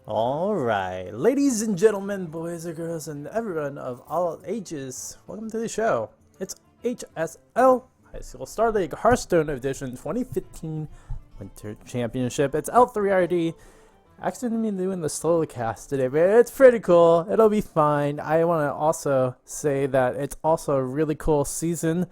Alright, ladies and gentlemen, boys and girls, and everyone of all ages, welcome to the show. It's HSL High School Star League Hearthstone Edition 2015 Winter Championship. It's L3RD. Actually, I'm going to be doing the solo cast today, but it's pretty cool. It'll be fine. I want to also say that it's also a really cool season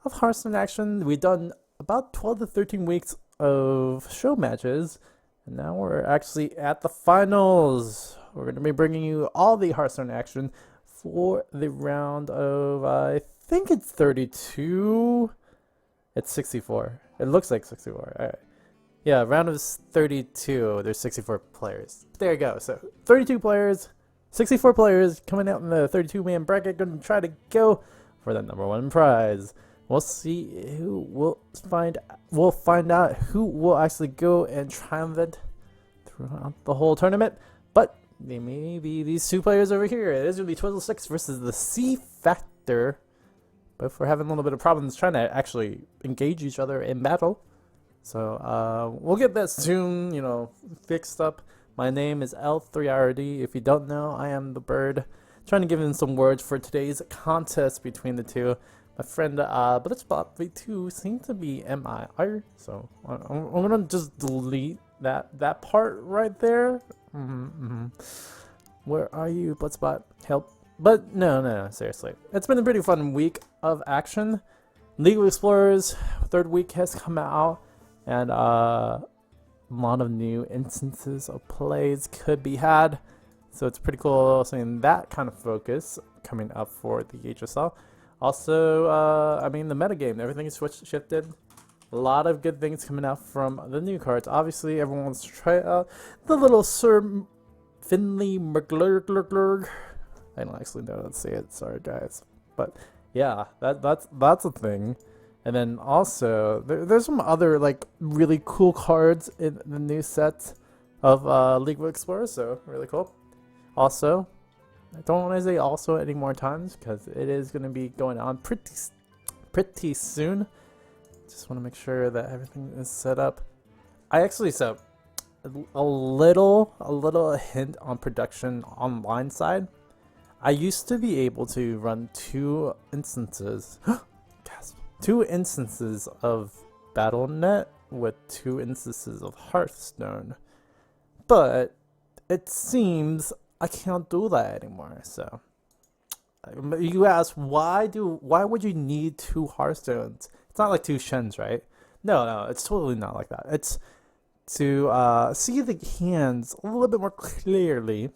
of Hearthstone action. We've done about 12 to 13 weeks of show matches. And now we're actually at the finals. We're going to be bringing you all the Hearthstone action for the round of, I think it's 32. It's 64. It looks like 64. All right. Yeah, round of 32. There's 64 players. There you go. So 32 players, 64 players coming out in the 32-man bracket. Going to try to go for the #1 prize. We'll see who will find. We'll find out who will actually go and triumphant throughout the whole tournament. But they may be these two players over here. It is going to be Twizzlestick versus the theCfactor. Both are having a little bit of problems trying to actually engage each other in battle. So we'll get that soon, fixed up. My name is L3RD. If you don't know, I am the bird. Trying to give in some words for today's contest between the two. My friend Blitzbot V2 seems to be MIR, so I'm gonna just delete that part right there. Where are you, Blitzbot? Help! But no, seriously, it's been a pretty fun week of action. League of Explorers third week has come out, and a lot of new instances of plays could be had. So it's pretty cool seeing that kind of focus coming up for the HSL. Also, the metagame, everything is shifted. A lot of good things coming out from the new cards. Obviously, everyone wants to try out the little Sir Finley McGlurg. I don't actually know how to say it. Sorry, guys. But yeah, that's a thing. And then also, there's some other really cool cards in the new set of League of Explorers. So really cool. Also, I don't want to say also any more times because it is going to be going on pretty soon. Just want to make sure that everything is set up. I actually set a little hint on production online side. I used to be able to run two instances of Battle.net with two instances of Hearthstone, but it seems I can't do that anymore. So you ask, why would you need two Hearthstones? It's not like two Shens, right? No, it's totally not like that. It's to see the hands a little bit more clearly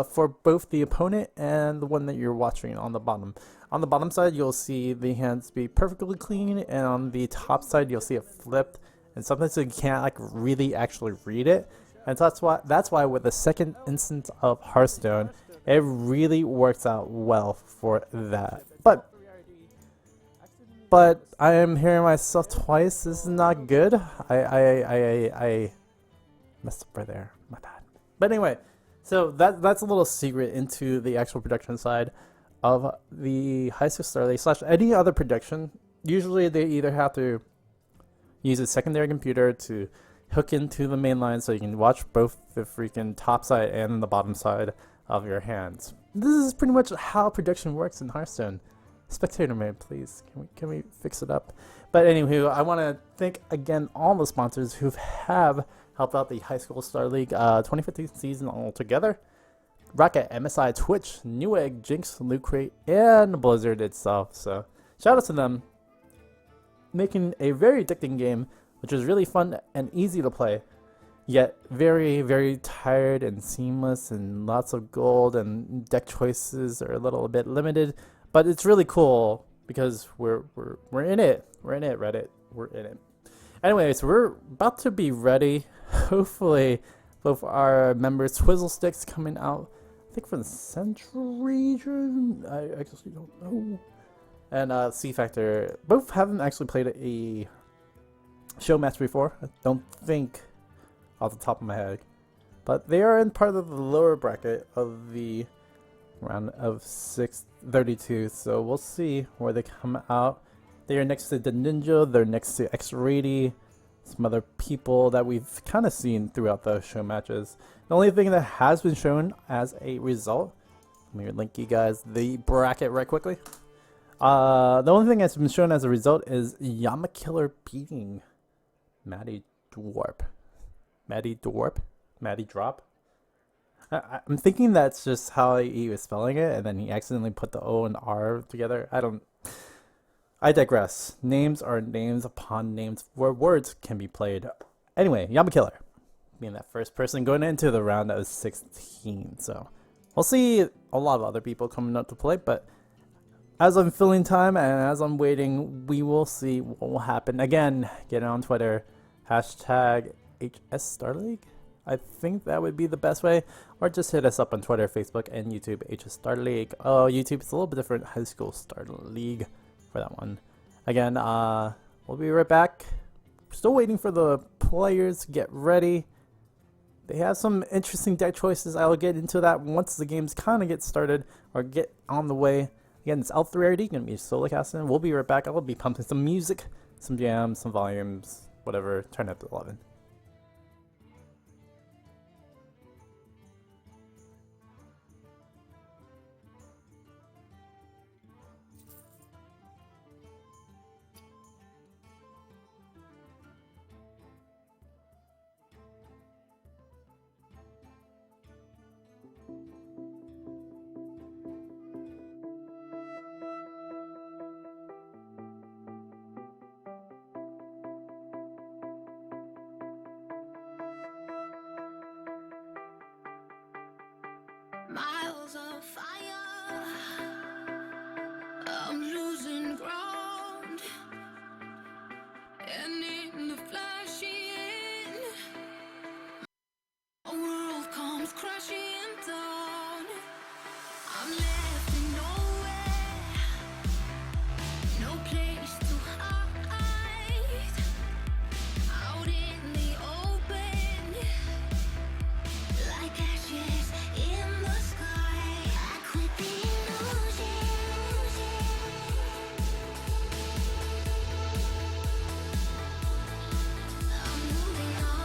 for both the opponent and the one that you're watching on the bottom. On the bottom side, you'll see the hands be perfectly clean, and on the top side, you'll see it flipped, and sometimes you can't really actually read it. And so that's why with the second instance of Hearthstone, it really works out well for that. But I am hearing myself twice. This is not good. I messed up right there. My bad. But anyway, so that's a little secret into the actual production side of the High School Star League / any other production. Usually they either have to use a secondary computer to hook into the main line so you can watch both the freaking top side and the bottom side of your hands. This is pretty much how production works in Hearthstone. Spectator mode, please. Can we fix it up? But anywho, I want to thank again all the sponsors who have helped out the High School Star League 2015 season altogether. Rocket, MSI, Twitch, Newegg, Jinx, Loot Crate, and Blizzard itself. So shout out to them, making a very addicting game, which is really fun and easy to play, yet very, very tired and seamless, and lots of gold, and deck choices are a little bit limited. But it's really cool because we're in it. We're in it, Reddit. We're in it. Anyways, we're about to be ready. Hopefully, both our members, Twizzlestick's coming out, I think from the Central region. I actually don't know. And theCfactor, both haven't actually played a show match before. I don't think off the top of my head. But they are in part of the lower bracket of the round of 632, so we'll see where they come out. They are next to the Ninja, they're next to X-Rady, some other people that we've kind of seen throughout the show matches. The only thing that has been shown as a result, let me link you guys the bracket right quickly. The only thing that's been shown as a result is Yamakiller beating Maddie Drop. I'm thinking that's just how he was spelling it, and then he accidentally put the O and R together. I digress. Names are names upon names where words can be played. Anyway, Yamakiller being that first person going into the round of 16. So we'll see a lot of other people coming up to play, but as I'm filling time and as I'm waiting, we will see what will happen. Again, get on Twitter, hashtag HS Star League. I think that would be the best way. Or just hit us up on Twitter, Facebook, and YouTube, HS Star League. Oh, YouTube is a little bit different. High School Star League for that one. Again, we'll be right back. Still waiting for the players to get ready. They have some interesting deck choices. I'll get into that once the games kind of get started or get on the way. Again, it's L3RD, going to be solo casting. We'll be right back. I'll be pumping some music, some jams, some volumes, whatever. Turn up to 11. Miles of fire, I'm losing ground, and in the flashing, a world comes crashing down. I'm left in nowhere, no place to hide, out in the open, like ashes in the sky. I quit the illusion. I'm moving on.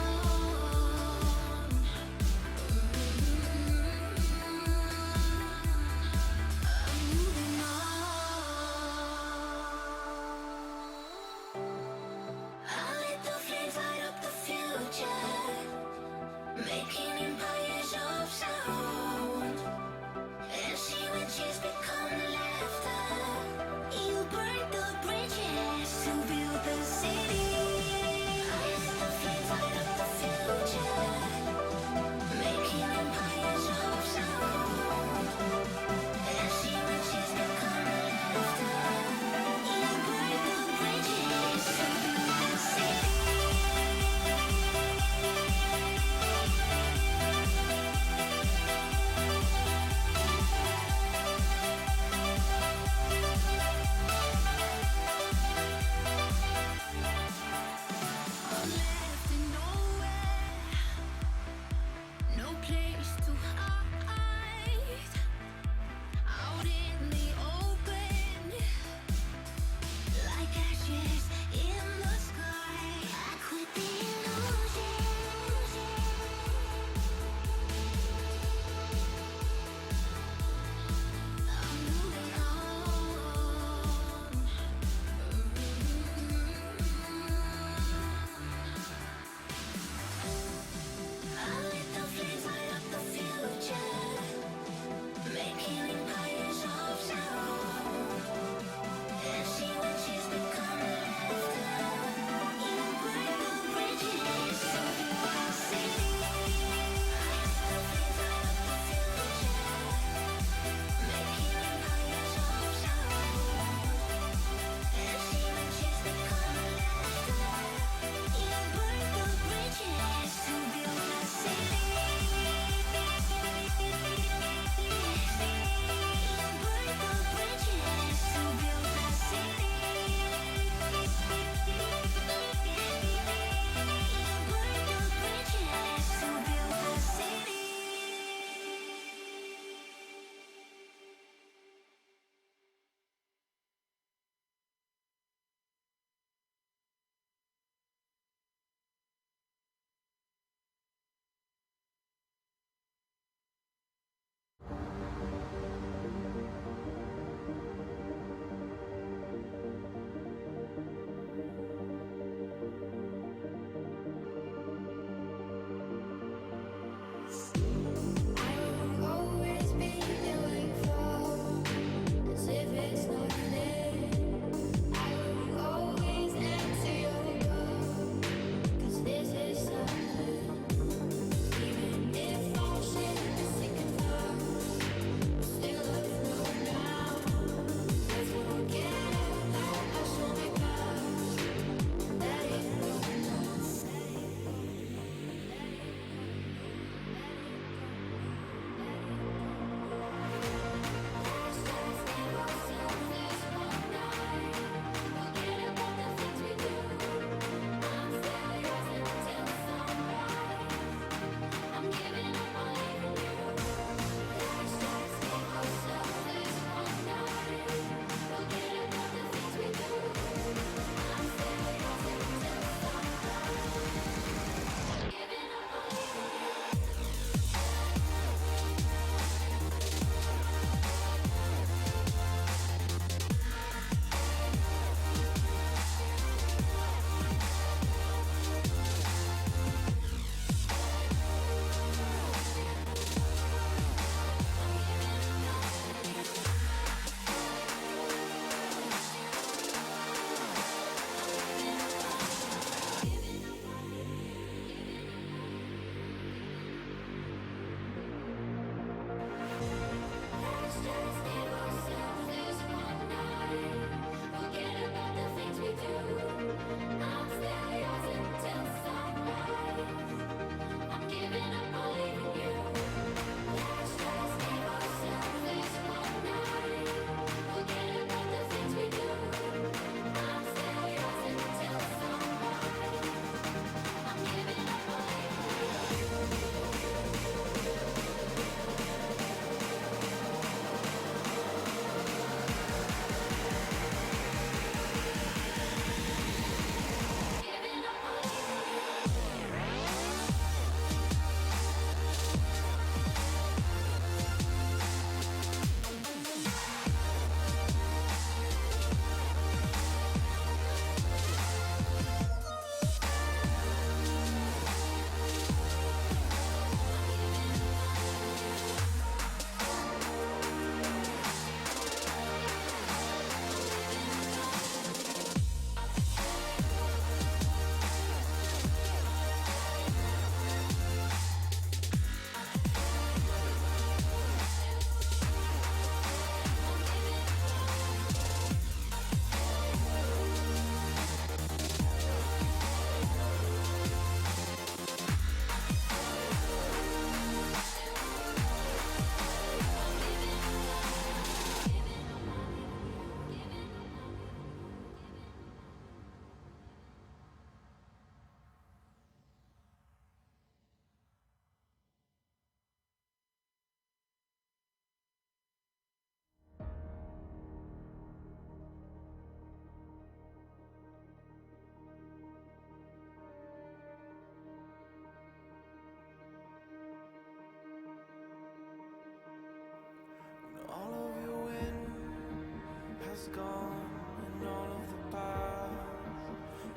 is gone and all of the paths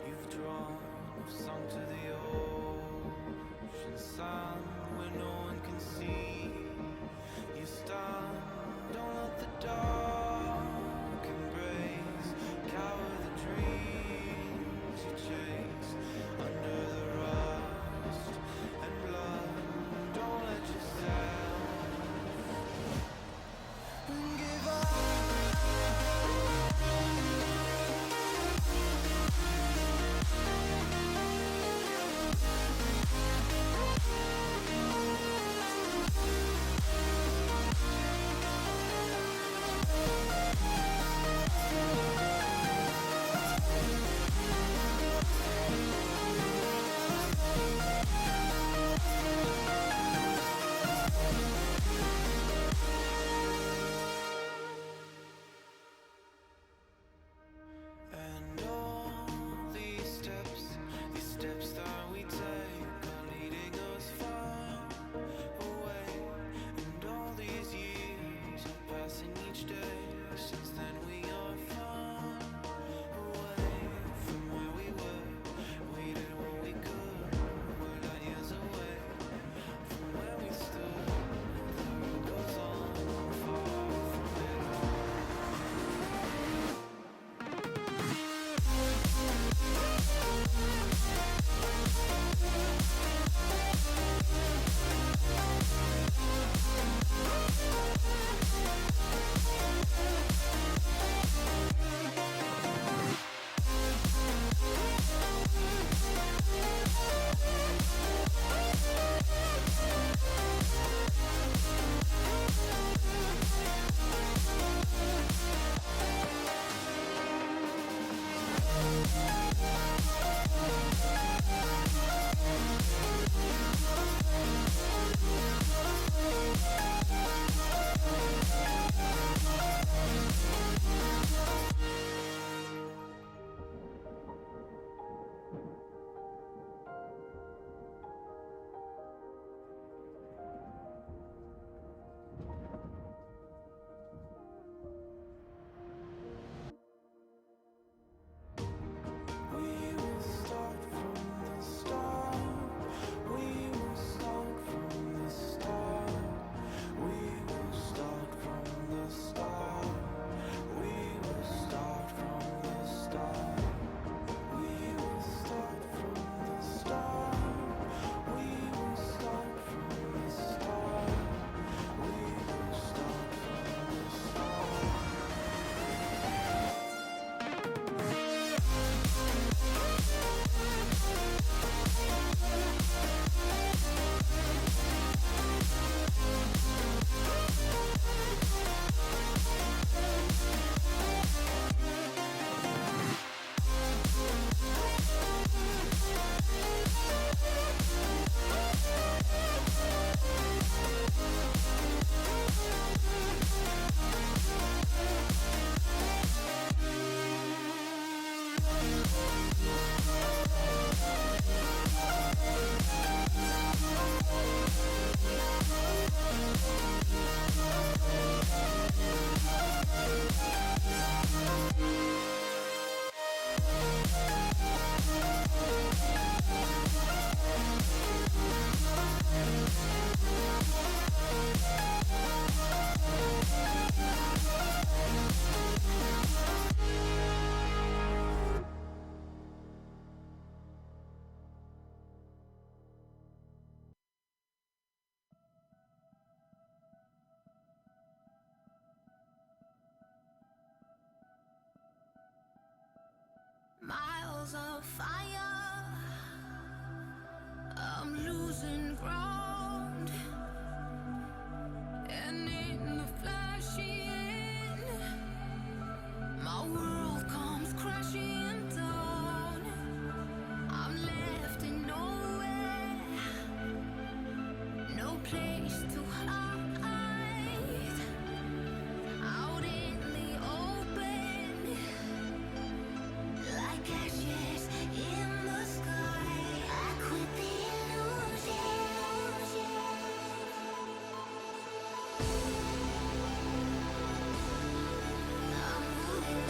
you've drawn have sunk to the ocean sand where no one can see you stand. Don't let the dark embrace, cower the dreams you chase under the rust and blood. Don't let yourself give up. And all these steps that we take are leading us far away. And all these years are passing each day. Since then we are far away from where we were. We did what we could. We're light years away from where we stood. The road goes on far from it all. We will start from the start. We will start from the start. We will start from the start. We will start from the start. We will start from the start. We will start from the start. We will start from the start. Miles of fire, I'm losing ground, and in the flashing, my world comes crashing down. I'm left in nowhere, no place to hide, out in the open, like ashes in the sky. I quit the illusion. I'm moving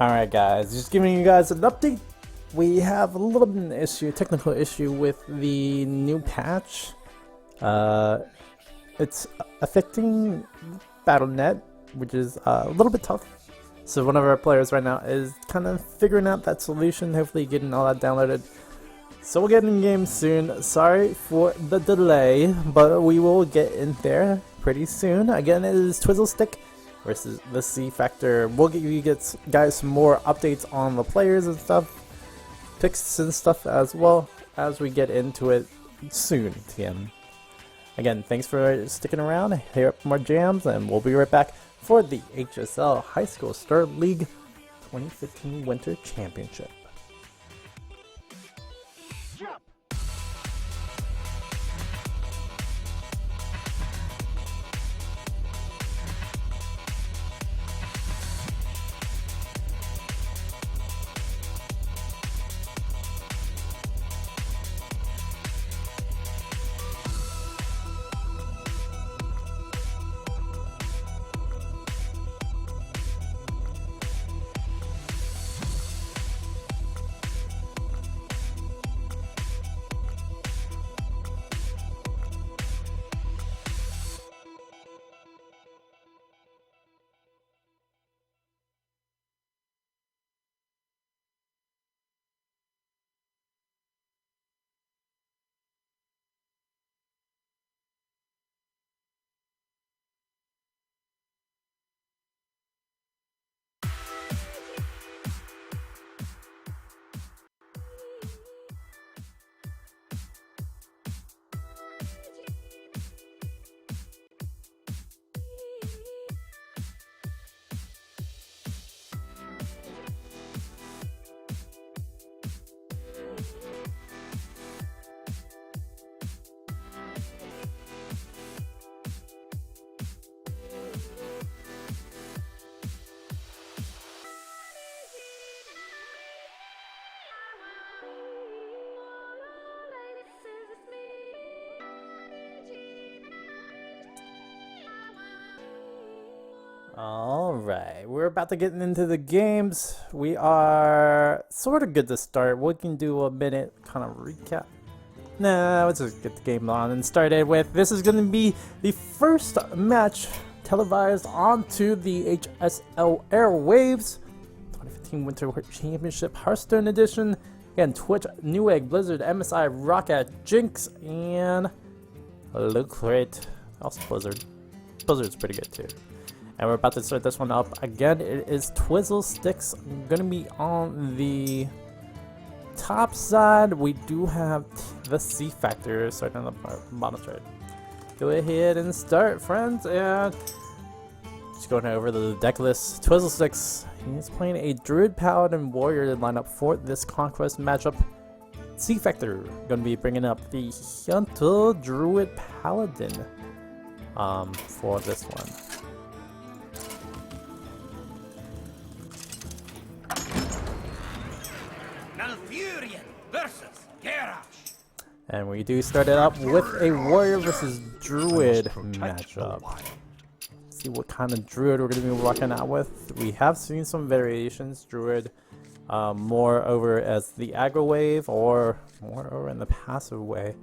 Alright guys, just giving you guys an update. We have a little bit of an issue, technical issue with the new patch. It's affecting BattleNet, which is a little bit tough. So one of our players right now is kind of figuring out that solution, hopefully getting all that downloaded. So we'll get in game soon. Sorry for the delay, but we will get in there pretty soon. Again, it is Twizzlestick versus the theCfactor. We'll give you guys some more updates on the players and stuff, picks and stuff as well as we get into it soon, TM. Again, thanks for sticking around. Here up more jams, and we'll be right back for the HSL High School Star League 2015 Winter Championship. Alright, we're about to get into the games. We are sort of good to start. We can do a minute kind of recap. No, let's just get the game on and started with. This is going to be the first match televised onto the HSL airwaves. 2015 Winter Championship Hearthstone Edition. Again, Twitch, Newegg, Blizzard, MSI, Rocket, Jinx, and Loot Crate. Also Blizzard. Blizzard's pretty good too. And we're about to start this one up. Again, it is Twizzlesticks. Gonna be on the top side. We do have the theCfactor starting on the bottom side. Go ahead and start, friends. And just going over the deck list. Twizzlesticks, he's playing a Druid Paladin Warrior lineup for this Conquest matchup. theCfactor gonna be bringing up the Hunter Druid Paladin for this one. And we do start it up with a Warrior versus Druid matchup. See what kind of Druid we're going to be rocking out with. We have seen some variations. Druid more over as the aggro wave or more over in the passive way.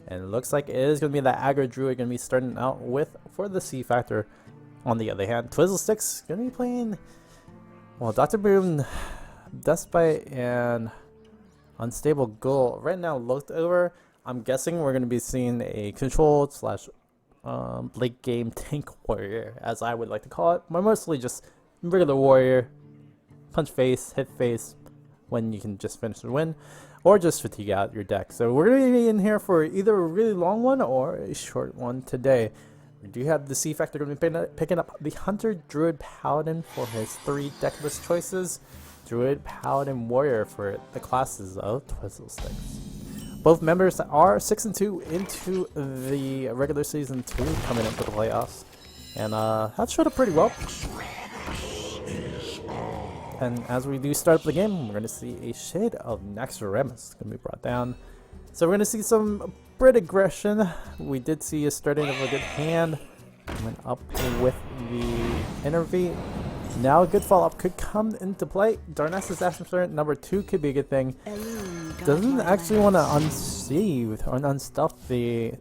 And it looks like it is going to be the aggro Druid going to be starting out with for the theCfactor. On the other hand, Twizzlestick's going to be playing, well, Dr. Boom, Despite, and Unstable Ghoul. Right now looked over. I'm guessing we're going to be seeing a controlled / late game tank warrior, as I would like to call it. But mostly just regular warrior. Punch face, hit face, when you can just finish the win. Or just fatigue out your deck. So we're going to be in here for either a really long one or a short one today. We do have the theCfactor going to be picking up the Hunter Druid Paladin for his 3 deck list choices. Druid, Paladin, Warrior for the classes of Twizzlesticks. Both members are 6-2 into the regular season 2 coming into the playoffs. And that showed up pretty well. And as we do start up the game, we're going to see a shade of Naxxramas going to be brought down. So we're going to see some Brit aggression. We did see a starting of a good hand. Went up with the Energy Now a good follow-up could come into play. Darnassus Aspen number 2 could be a good thing. Doesn't actually want to unsheathe or unstuff the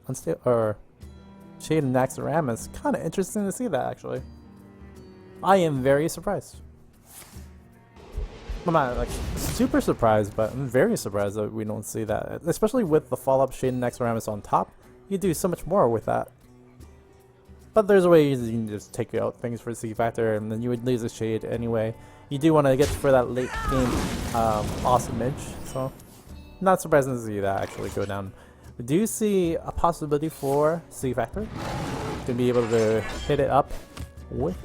Shade and Naxxramas. Kind of interesting to see that, actually. I am very surprised. I'm not like super surprised, but I'm very surprised that we don't see that, especially with the follow-up Shade and Naxxramas on top. You do so much more with that. But there's a way you can just take out things for theCfactor, and then you would lose a Shade anyway. You do want to get for that late game awesome edge, so not surprising to see that actually go down. We do see a possibility for theCfactor to be able to hit it up with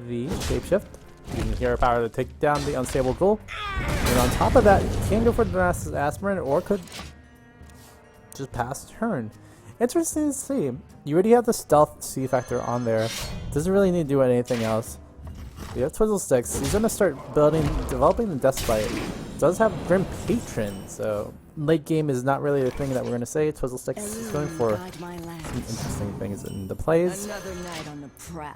the shapeshift. Using hero power to take down the unstable ghoul. And on top of that, you can go for the Darnassus Aspirin or could just pass turn. Interesting to see. You already have the stealth theCfactor on there. Doesn't really need to do anything else. You have Twizzlesticks. He's gonna start developing the Death Spite. Does have Grim Patron, so late game is not really the thing that we're gonna say. Twizzlesticks is going for some interesting things in the plays. Another night on the prowl.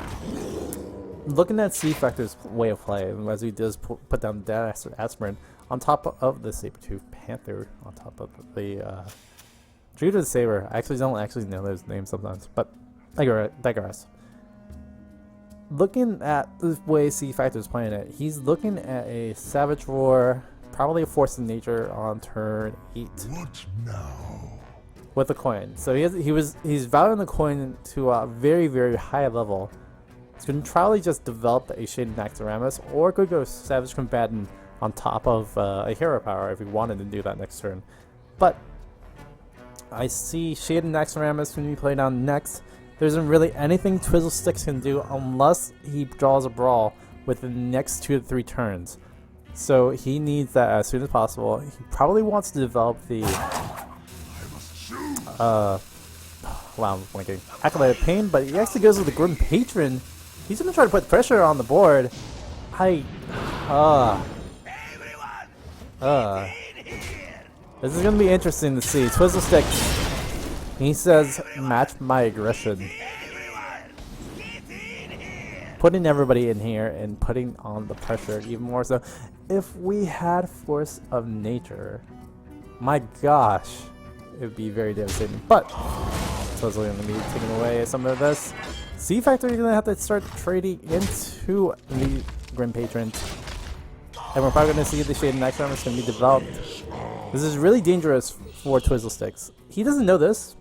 Looking at theCfactor's way of play, as he does put down Darnassus Aspirin on top of the Sabertooth Panther, on top of the Judah the Saber. I actually don't know those names sometimes, but I digress. Looking at the way theCfactor is playing it, he's looking at a Savage Roar, probably a Force of Nature on turn 8. What now? With the coin. So he's valuing the coin to a very, very high level. He's going to probably just develop a Shade Naxxramas, or could go Savage Combatant on top of a hero power if he wanted to do that next turn. But I see Shade Naxxramas going to be played on next. There isn't really anything Twizzlesticks can do unless he draws a brawl within the next 2 to 3 turns. So he needs that as soon as possible. He probably wants to develop the wow, I'm blinking. Acolyte of Pain, but he actually goes with the Grim Patron. He's gonna try to put pressure on the board. This is gonna be interesting to see. Twizzlestick. He says, match my aggression. Putting everybody in here and putting on the pressure even more so. If we had Force of Nature, my gosh, it would be very devastating. But Twizzle going to be taking away some of this. theCfactor, you're going to have to start trading into the Grim Patron. And we're probably going to see the Shade Naxxramas going to be developed. This is really dangerous for Twizzlesticks. He doesn't know this.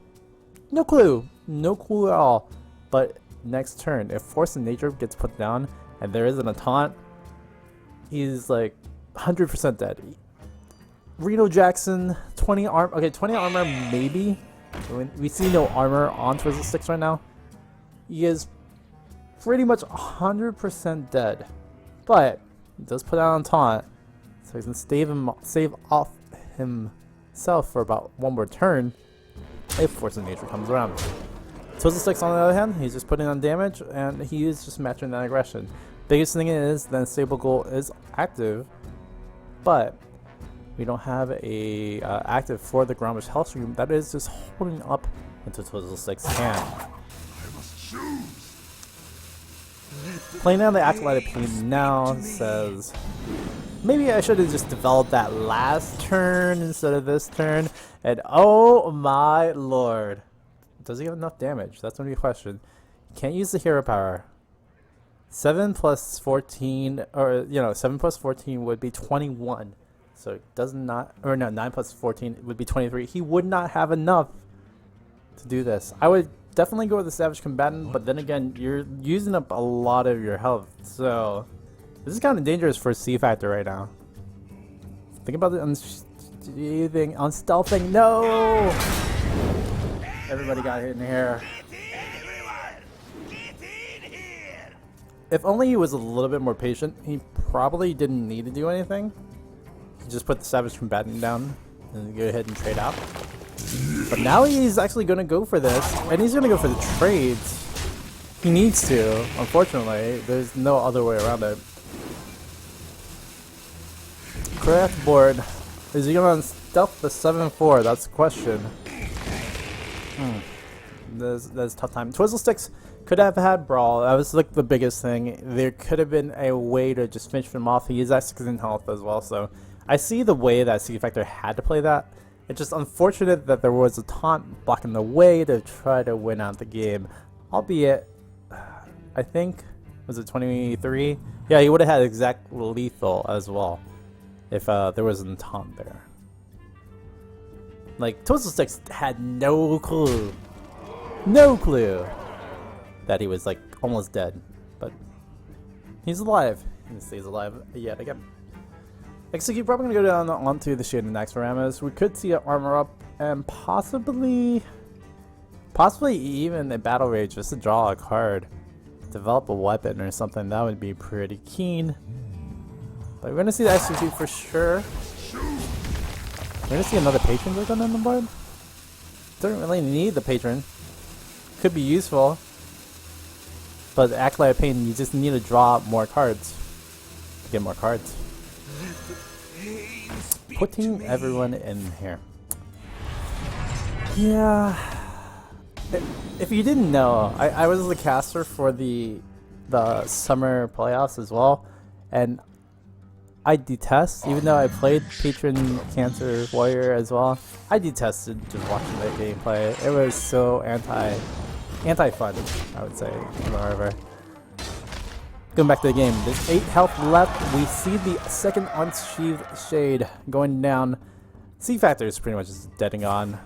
No clue. No clue at all. But next turn, if Force of Nature gets put down and there isn't a taunt, he's like 100% dead. Reno Jackson, 20 armor. Okay, 20 armor maybe. We see no armor on Twizzlesticks right now. He is pretty much 100% dead. But he does put out on taunt, so he can save off himself for about one more turn if Force of Nature comes around. Twizzlesticks on the other hand, he's just putting on damage and he is just matching that aggression. Biggest thing is that Stable Goal is active, but we don't have a active for the Grommash Hellstream that is just holding up into Twizzlestick's hand. Playing down the Acolyte of Pain now says, maybe I should have just developed that last turn instead of this turn. And oh my lord. Does he have enough damage? That's going to be a question. Can't use the hero power. 7 plus 14, or 7 plus 14 would be 21. So it does not, or no, 9 plus 14 would be 23. He would not have enough to do this. I would definitely go with the Savage Combatant, but then again, you're using up a lot of your health. So this is kind of dangerous for theCfactor right now. Think about the unstealthing. No! Everybody got hit in here. If only he was a little bit more patient, he probably didn't need to do anything. He just put the Savage Combatant down and go ahead and trade out. But now he's actually going to go for this, and he's going to go for the trades. He needs to, unfortunately. There's no other way around it. Craft board. Is he going to stealth the 7-4? That's the question. That's a tough time. Twizzlesticks Could have had Brawl. That was like the biggest thing. There could have been a way to just finish him off. He is at 6 in health as well, so I see the way that theCfactor had to play that. It's just unfortunate that there was a taunt blocking the way to try to win out the game. Albeit, I think, was it 23? Yeah, he would have had exact lethal as well if there wasn't a taunt there. Like, Twizzlestick had no clue that he was like almost dead, but he's alive. He stays alive yet again. Execute probably gonna go down onto the Shade and Axoramos. We could see an armor up and possibly even a battle rage just to draw a card, develop a weapon or something. That would be pretty keen. But we're gonna see the execute for sure. We're gonna see another patron go down on the board. Don't really need the patron. Could be useful. But Acolyte of Pain, you just need to draw more cards to get more cards. Putting everyone in here. Yeah. If you didn't know, I was the caster for the summer playoffs as well, and I detest, even though I played Patron Cancer Warrior as well, I detested just watching that gameplay. It was so anti-fun, I would say, however. Going back to the game, there's 8 health left. We see the second unsheathed Shade going down. theCfactor is pretty much just deading on.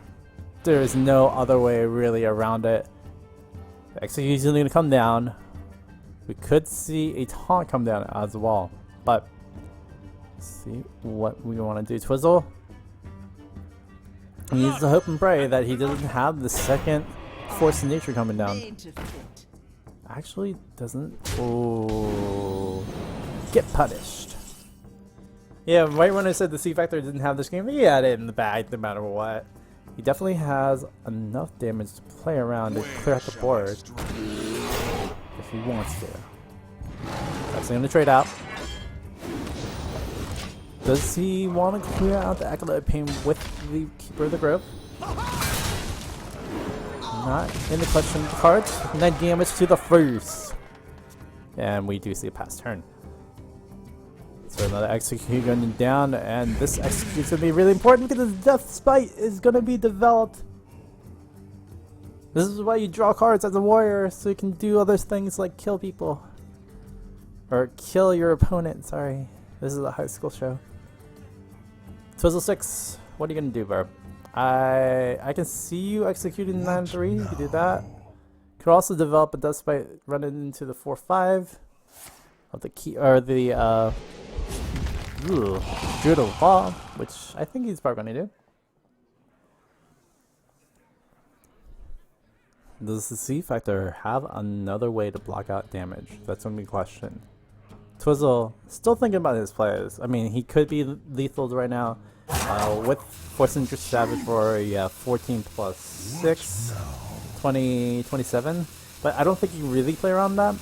There is no other way really around it. The execution is going to come down. We could see a taunt come down as well, but let's see what we want to do. Twizzle needs to hope and pray that he doesn't have the second Force of Nature coming down. Actually doesn't. Oh, get punished. Yeah, right when I said the theCfactor didn't have this game, he had it in the bag no matter what. He definitely has enough damage to play around to clear out the board if he wants to. That's going to trade out. Does he want to clear out the Acolyte of Pain with the Keeper of the Grove? Not in the question of the cards. 9 damage to the first. And we do see a pass turn. So another execute going down, and this execute is going to be really important because his Death Spite is going to be developed. This is why you draw cards as a warrior, so you can do other things like kill people. Or kill your opponent, sorry. This is a high school show. Twizzlestick, what are you going to do, bro? I can see you executing 9-3, you can do that. Could also develop a Death Spite running into the 4-5 of the key, or the Druid of Law, which I think he's probably going to do. Does the theCfactor have another way to block out damage? That's going to be a question. Twizzle, still thinking about his plays. I mean, he could be lethal right now with Force Interest Savage for a 14 plus 6, 20, 27. But I don't think you really play around that.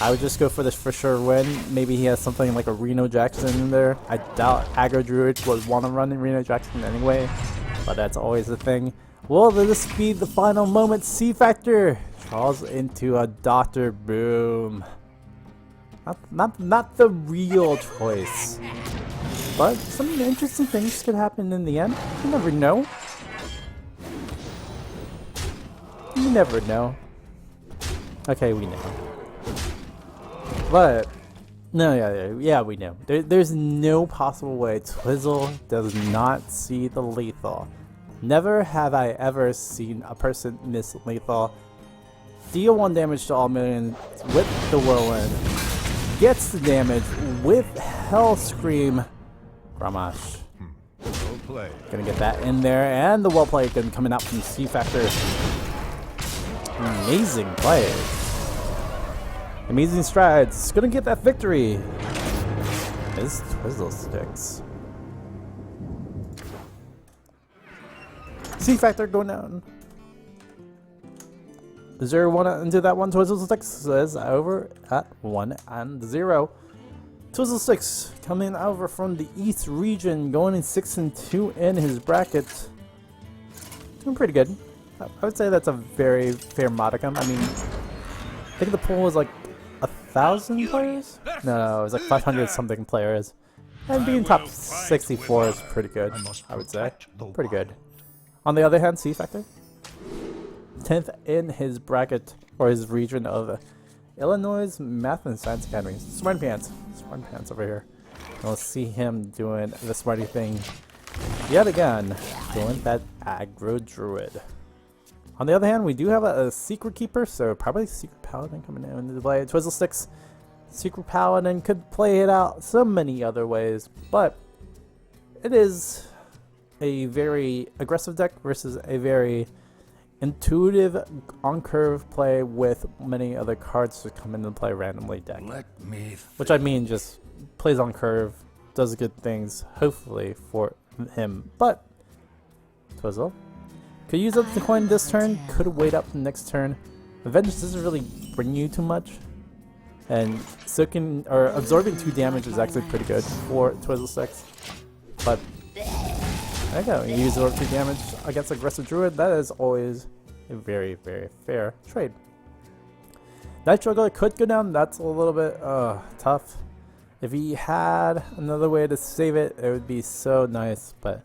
I would just go for this for sure win. Maybe he has something like a Reno Jackson in there. I doubt Aggro Druid would want to run in Reno Jackson anyway, but that's always a thing. Will this be the final moment? theCfactor draws into a Dr. Boom. Not the real choice, but some interesting things could happen in the end. You never know. You never know. Okay, we know. But no, yeah, we know. There's no possible way Twizzle does not see the lethal. Never have I ever seen a person miss lethal. Deal 1 damage to all minions with the whirlwind. Gets the damage with Hell Scream. Gramash. Well played. Gonna get that in there, and the well play coming out from theCfactor. Amazing play. Amazing strides. Gonna get that victory. Is Twizzlesticks. theCfactor going down. 0-1 into that one. Twizzlesticks is over at 1-0. Twizzlesticks coming over from the East region, going in 6-2 in his bracket. Doing pretty good. I would say that's a very fair modicum. I mean, I think the pool was like 1,000 players? No, it was like 500 something players. And being top 64 is pretty good, I would say. Pretty good. On the other hand, theCfactor, 10th in his bracket, or his region of Illinois Math and Science Academy. Smarty Pants over here. And we'll see him doing the smarty thing yet again, doing that aggro druid. On the other hand, we do have a secret keeper, so probably secret paladin coming into play. Twizzlesticks, secret paladin could play it out so many other ways, but it is a very aggressive deck versus a very intuitive on curve play with many other cards to come into play randomly deck. Which I mean just plays on curve, does good things, hopefully for him. But Twizzle could use up the coin this turn, could wait up the next turn. Avenge doesn't really bring you too much. And soaking or absorbing 2 damage is actually pretty good for Twizzlesticks. But there you go, you use 2 damage against aggressive druid, that is always a very, very fair trade. Night Juggler could go down, that's a little bit tough. If he had another way to save it, it would be so nice, but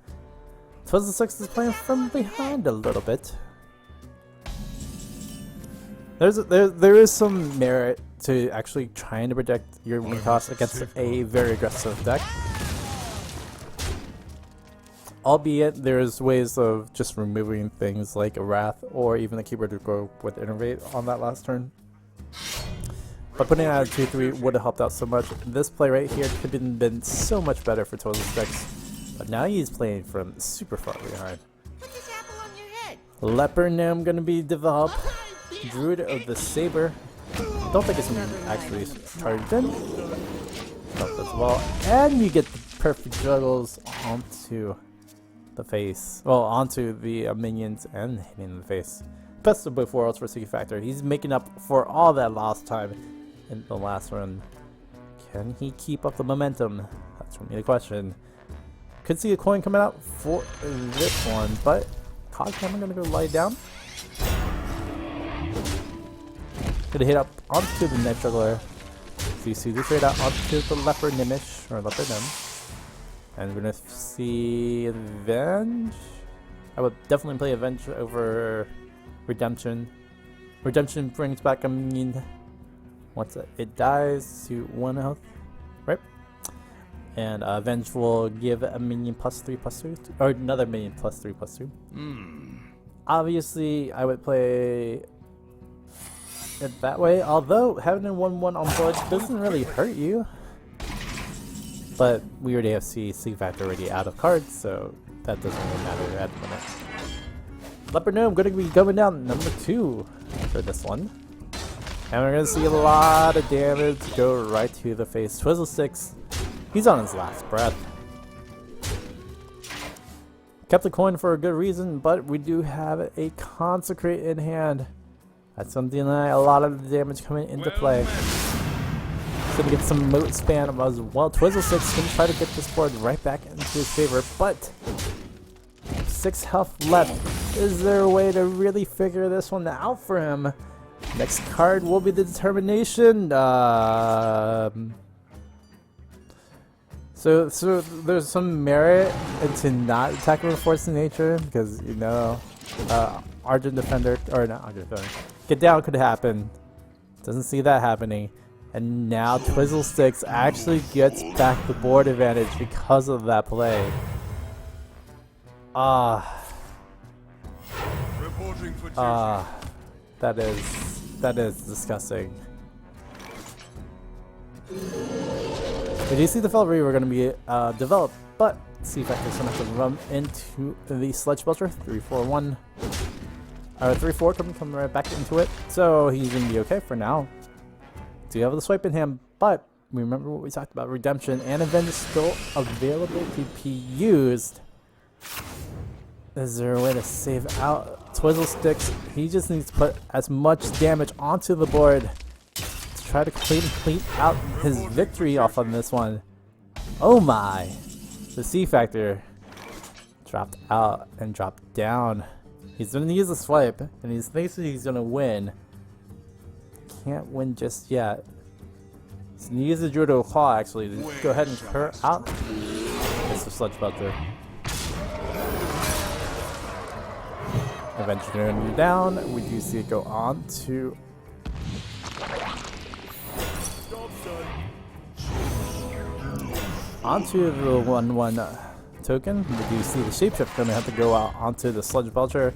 Twizzlesticks is playing from behind a little bit. There is some merit to actually trying to protect your win cost against a very aggressive deck. Albeit there's ways of just removing things like a Wrath or even the keeper to go with Innervate on that last turn. But putting it at a 2-3 would have helped out so much. This play right here could have been so much better for Twizzlesticks. But now he's playing from super far behind. Put this apple on your head. Leper Gnome gonna be developed. Druid of the Saber. Don't think it's gonna actually charged in. Help as well. And you get the perfect juggles onto the face. Well, onto the minions and hitting the face. Best of both worlds for theCfactor. He's making up for all that lost time in the last run. Can he keep up the momentum? That's for me the question. Could see a coin coming out for this one, but Cogcam gonna go lie down. Gonna hit up onto the Night Juggler. So you see this right out onto the Leper Nimish, or Leper Nim. And we're gonna see Avenge. I would definitely play Avenge over Redemption. Redemption brings back a minion. Once it dies to 1 health, right? And Avenge will give a minion +3/+2, or another minion +3/+2. Obviously, I would play it that way. Although having a 1/1 on board doesn't really hurt you. But we already have theCfactor already out of cards, so that doesn't really matter at the minute. Leper Gnome going to be going down number 2 for this one. And we're going to see a lot of damage go right to the face. Twizzlesticks, he's on his last breath. Kept the coin for a good reason, but we do have a Consecrate in hand. That's going to deny a lot of the damage coming into play. Gonna get some moat span as well. Twizzlesticks gonna try to get this board right back into his favor, but 6 health left. Is there a way to really figure this one out for him? Next card will be the Determination. So there's some merit into not attacking with Force of Nature because you know Argent Defender, or not Argent Defender, Get Down could happen. Doesn't see that happening. And now Twizzlesticks actually gets back the board advantage because of that play. That is disgusting. We do see the Felry we're going to be developed, but theCfactor's going to have to run into the Sledge Belcher 3-4-1. 3-4 coming right back into it, so he's going to be okay for now. Do have the swipe in him, but remember what we talked about, Redemption and Avenge is still available to be used. Is there a way to save out Twizzlesticks? He just needs to put as much damage onto the board to try to clean out his victory off on this one. Oh my! The theCfactor dropped out and dropped down. He's going to use a swipe, and he thinks he's going to win. can't win just yet. So use the Judo Claw actually to go ahead and clear out. It's the Sludge Belcher. Eventually down. We do see it go on to onto the 1/1 token. We do see the Shapeshift going to have to go out onto the Sludge Belcher.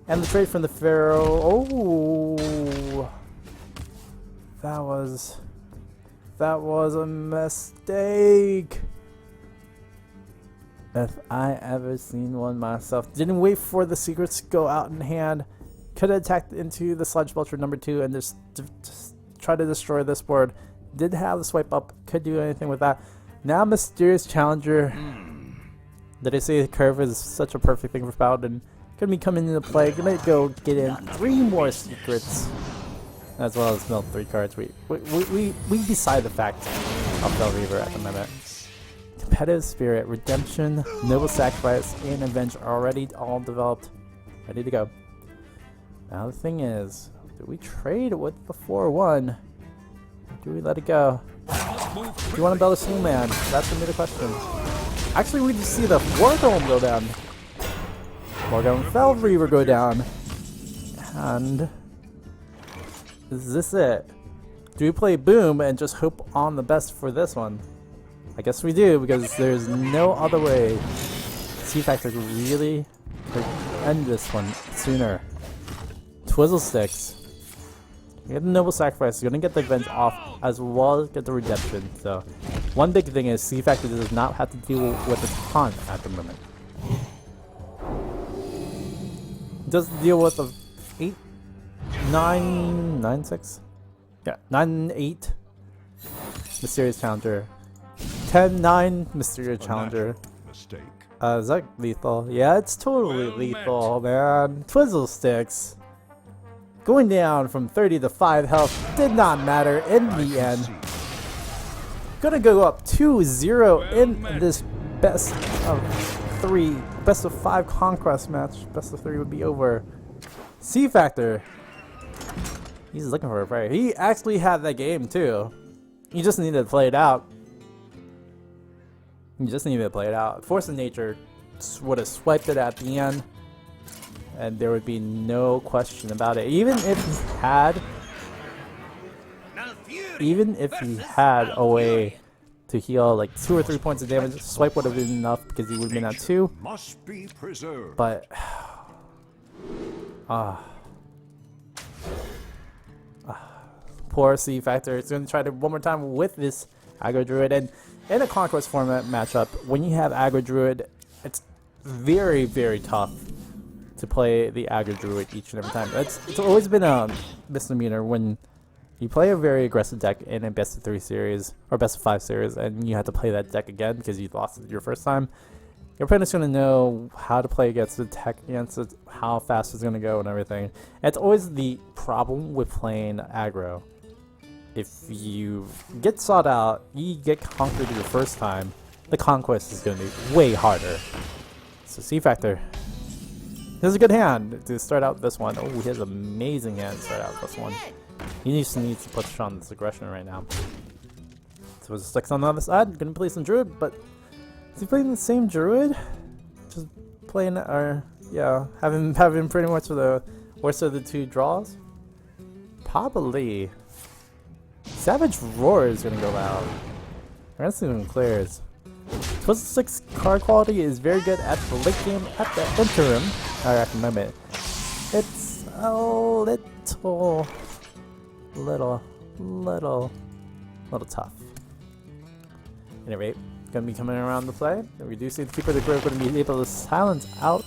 And the trade from the Pharaoh. Oh, that was a mistake. If I ever seen one myself. Didn't wait for the secrets to go out in hand. Could have attacked into the Sludge Belcher number 2 and just try to destroy this board. Did have the swipe up. Could do anything with that. Now Mysterious Challenger. Did I say the curve is such a perfect thing for Paladin? Gonna be coming into play. Gonna go get in 3 more secrets, as well as mill 3 cards. We decide the fact of Bell Reaver at the moment. Competitive Spirit, Redemption, Noble Sacrifice, and Avenge are already all developed, ready to go. Now the thing is, do we trade with the 4/1? Or do we let it go? Do you want to build a Snowman? That's gonna be the question. Actually, we just see the War Golem go down. War Golem Bell Reaver go down. And is this it? Do we play Boom and just hope on the best for this one? I guess we do, because there's no other way. HSL really could end this one sooner. Twizzlesticks. You get the Noble Sacrifice, you're gonna get the Avenge off as well as get the Redemption. So one big thing is HSL does not have to deal with a ton at the moment. Does deal with a 8, 9, 9, 6? Yeah, 9, 8 Mysterious Challenger. 10, 9 Mysterious Challenger. Mistake. Is that lethal? Yeah, it's totally lethal, man. Twizzlesticks. Going down from 30 to 5 health did not matter in the end. Gonna go up 2-0 in this best of 3, best of 5 conquest match. Best of 3 would be over. HSL. He's looking for a prey. He actually had that game too. You just needed to play it out. Force of Nature would have swiped it at the end, and there would be no question about it. Even if he had a way to heal like 2 or 3 points of damage, swipe would have been enough because he would have been at 2. Must be preserved. But poor HSL. It's going to try to one more time with this Aggro Druid, and in a Conquest format matchup, when you have Aggro Druid, it's very, very tough to play the Aggro Druid each and every time. It's always been a misdemeanor when you play a very aggressive deck in a best of 3 series or best of 5 series, and you have to play that deck again because you lost it your first time. Your opponent's going to know how to play against it, tech against it, how fast it's going to go, and everything. And it's always the problem with playing aggro. If you get sought out, you get conquered your first time, the conquest is going to be way harder. So HSL. This is a good hand to start out this one. Oh, he has an amazing hand to start out this one. He needs to push on this aggression right now. So it sticks on the other side. Gonna play some Druid, but is he playing the same Druid? Just playing, or yeah, having pretty much the worst of the 2 draws. Probably. Savage Roar is gonna go out. The rest of them clears. Twizzlestick's card quality is very good at the late game, at the interim, or at the moment. It's a little tough. At any rate, gonna be coming around the play. We do see the Keeper of the Grove gonna be able to silence out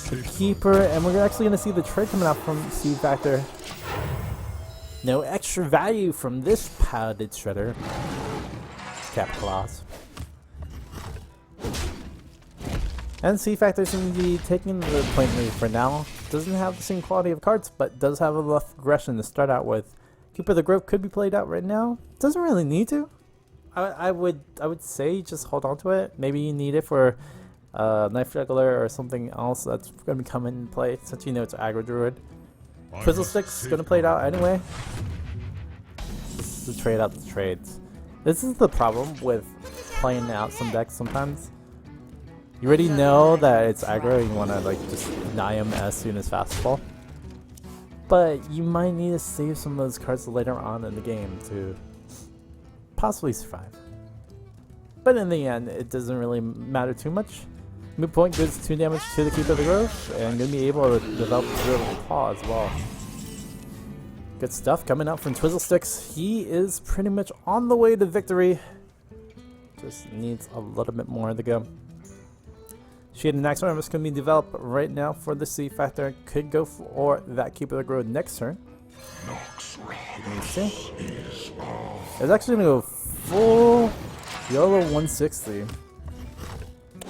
the Keeper, and we're actually gonna see the trade coming out from HSL. No extra value from this padded shredder. Cap loss. And HSL seems to be taking the point lead for now. Doesn't have the same quality of cards, but does have enough aggression to start out with. Keeper of the Grove could be played out right now. Doesn't really need to. I would say just hold on to it. Maybe you need it for Knife Juggler or something else that's going to be coming in play, since you know it's Aggro Druid. Twizzlestick's gonna play it out anyway. Just to trade out the trades. This is the problem with playing out some decks sometimes. You already know that it's aggro and you wanna like just deny him as soon as possible. But you might need to save some of those cards later on in the game to possibly survive. But in the end, it doesn't really matter too much. Moot Point does 2 damage to the Keeper of the Grove, and gonna be able to develop a little claw as well. Good stuff coming out from Twizzlesticks. He is pretty much on the way to victory. Just needs a little bit more to go. Shade and next round is going to be developed right now for the HSL. Could go for that Keeper of the Grove next turn. Let me see. It's actually going to go full YOLO 160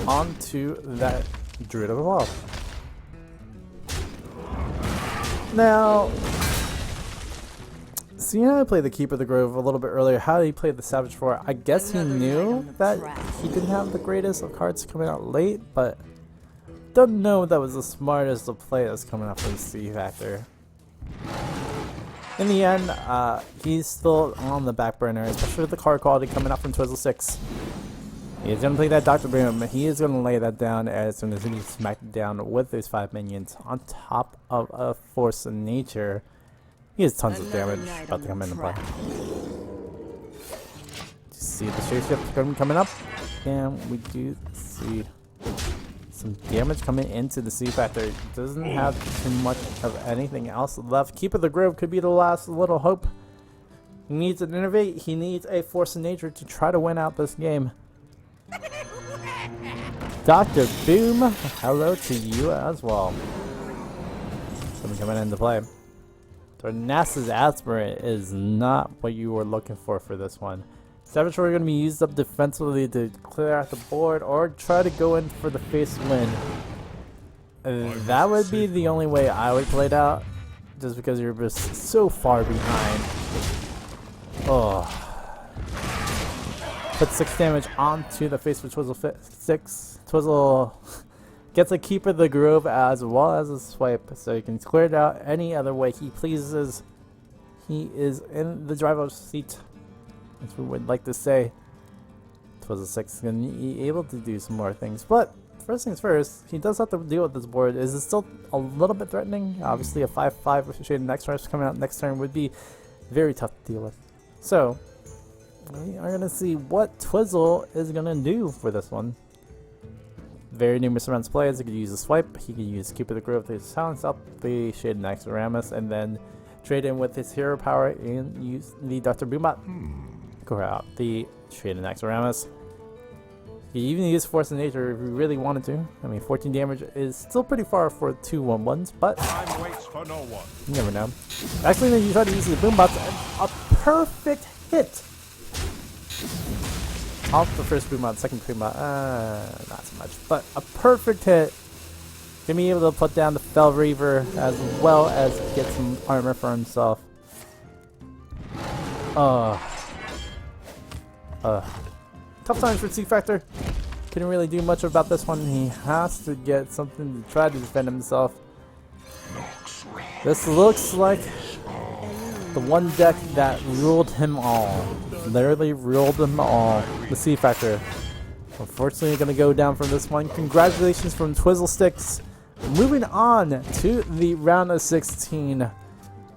onto that Druid of Evolve. Now, seeing how I played the Keeper of the Grove a little bit earlier, how did he play the Savage 4? I guess he knew that he didn't have the greatest of cards coming out late, but don't know if that was the smartest of play that's coming out from the HSL. In the end, he's still on the back burner, especially with the card quality coming out from Twizzlestick. He's going to play that Dr. Boom. He is going to lay that down as soon as he smacked it down with those 5 minions on top of a Force of Nature. He has tons of damage about to come into play. See the shapeshift coming up, and we do see some damage coming into the HSL. Doesn't have too much of anything else left. Keeper of the Grove could be the last little hope. He needs to innovate. He needs a Force of Nature to try to win out this game. Dr. Boom, hello to you as well. Something coming into play. Tornace's Aspirant is not what you were looking for this one. Savage are going to be used up defensively to clear out the board or try to go in for the face win. That would be the only way I would play it out, just because you're just so far behind. Oh. Put 6 damage onto the face for Twizzlestick. Twizzle gets a Keeper of the Grove as well as a swipe, so he can clear it out any other way he pleases. He is in the driver's seat, as we would like to say. Twizzlestick is going to be able to do some more things, but first things first, he does have to deal with this board. Is it still a little bit threatening? Obviously, a 5/5 with Shade next turn coming out next turn would be very tough to deal with. So we are going to see what Twizzle is going to do for this one. Very numerous rounds plays. He could use a swipe. He could use Keeper of the Grove to silence out the Shade and Axoramus, and then trade in with his hero power and use the Dr. Boombot. Go out the Shade and Axoramus. He even use Force of Nature if he really wanted to. I mean, 14 damage is still pretty far for 2 1/1s, but Time waits for no one. you never know. Actually, then you try to use the Boombots, and a perfect hit off the first Boombot, second Boombot, not so much, but a perfect hit. Gonna be able to put down the Fell Reaver as well as get some armor for himself. Tough times for HSL. Couldn't really do much about this one. He has to get something to try to defend himself. This looks like the one deck that ruled him all. Literally ruled him all. The HSL. Unfortunately, going to go down from this one. Congratulations from Twizzlesticks. Moving on to the round of 16.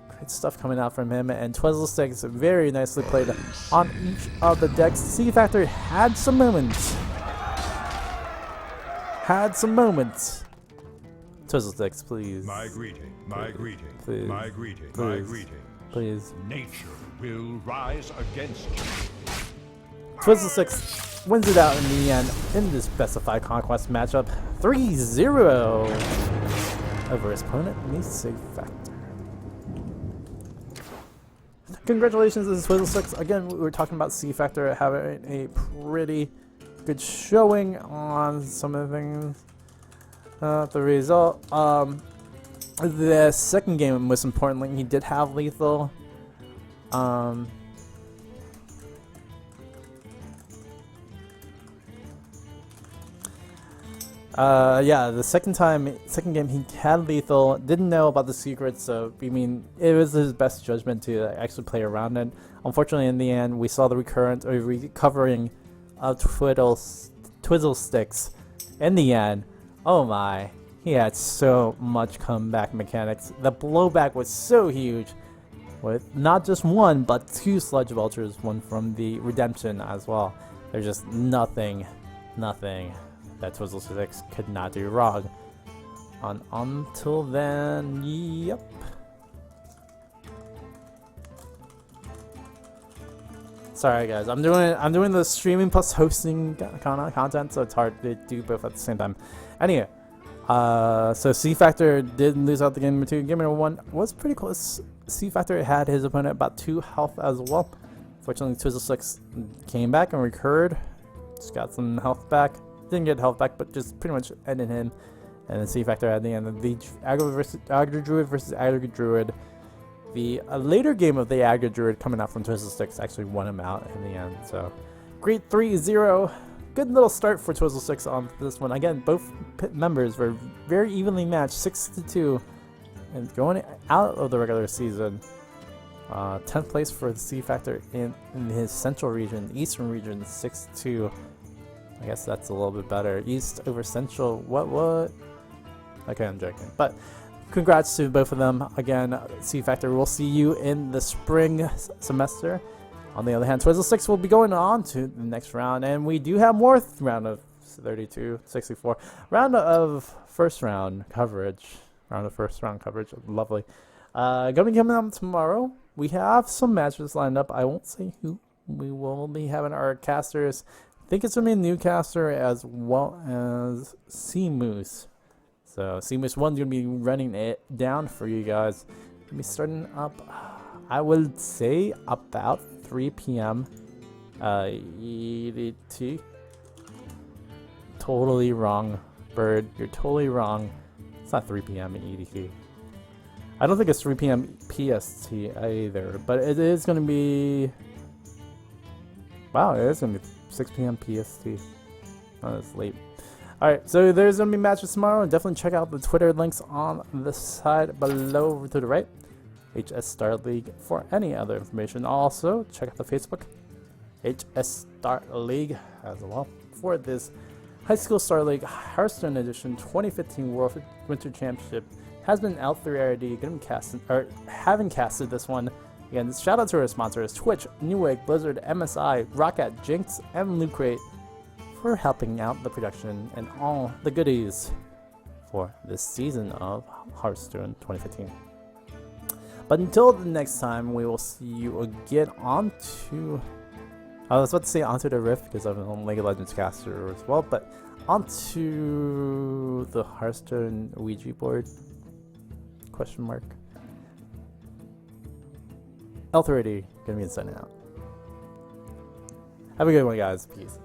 Great stuff coming out from him, and Twizzlesticks very nicely played on each of the decks. HSL had some moments. Twizzlesticks, please. My greeting, my greeting, Please. my greeting, my Please. greeting. Please. Nature will rise against you. Twizzlesticks wins it out in the end in this specified conquest matchup 3-0 over his opponent, the HSL. Congratulations, this is Twizzlesticks. Again, we were talking about HSL having a pretty good showing on some of the things. The result, the second game, most importantly, he did have lethal. Yeah, the second game he had lethal, didn't know about the secret, so I mean, it was his best judgment to actually play around it. Unfortunately, in the end, we saw the recovering of Twizzlesticks. In the end, oh my, he had so much comeback mechanics. The blowback was so huge, with not just one, but two Sludge Vultures, one from the Redemption as well. There's just nothing that Twizzlestick could not do wrong. Until then, yep. Sorry guys, I'm doing the streaming plus hosting kind of content, so it's hard to do both at the same time. Anyway, so theCfactor did lose out the game number 2. Game number 1 was pretty close. theCfactor had his opponent about 2 health as well. Fortunately, Twizzlestick came back and recurred. Just got some health back. Didn't get health back, but just pretty much ended him. And then theCfactor at the end of the Agri Druid versus Agri Druid. The later game of the Agri Druid coming out from Twizzlestick actually won him out in the end. So great 3-0. Good little start for Twizzlestick on this one. Again, both members were very evenly matched, 6-2, and going out of the regular season. 10th place for the theCfactor in his central region, eastern region, 6-2. I guess that's a little bit better. East over central. What? Okay, I'm joking. But congrats to both of them. Again, theCfactor, we'll see you in the spring semester. On the other hand, Twizzlestick will be going on to the next round, and we do have more round of 32, 64. Round of first round coverage. Lovely. Gonna be coming up tomorrow. We have some matches lined up. I won't say who. We will be having our casters. I think it's gonna be a new caster as well as Sea Moose. So Sea Moose 1's gonna be running it down for you guys. Gonna be starting up, I would say about 3 p.m. EDT. Totally wrong, Bird. You're totally wrong. It's not 3 p.m. EDT. I don't think it's 3 p.m. PST either, but it is going to be... Wow, it is going to be 6 p.m. PST. Oh, that's late. Alright, so there's going to be matches tomorrow. Definitely check out the Twitter links on the side below to the right. HS Star League for any other information. Also, check out the Facebook. HS Star League as well for this High School Star League Hearthstone Edition 2015 World Winter Championship. Has been L3RD, gonna be casted, or having casted this one. Again, shout out to our sponsors: Twitch, Newegg, Blizzard, MSI, Roccat, Jinx, and Loot Crate for helping out the production and all the goodies for this season of Hearthstone 2015. But until the next time, we will see you again on to... I was about to say onto the Rift because I'm a League of Legends caster as well, but onto the Hearthstone Ouija board? Question mark. L3RD gonna be signing out. Have a good one, guys. Peace.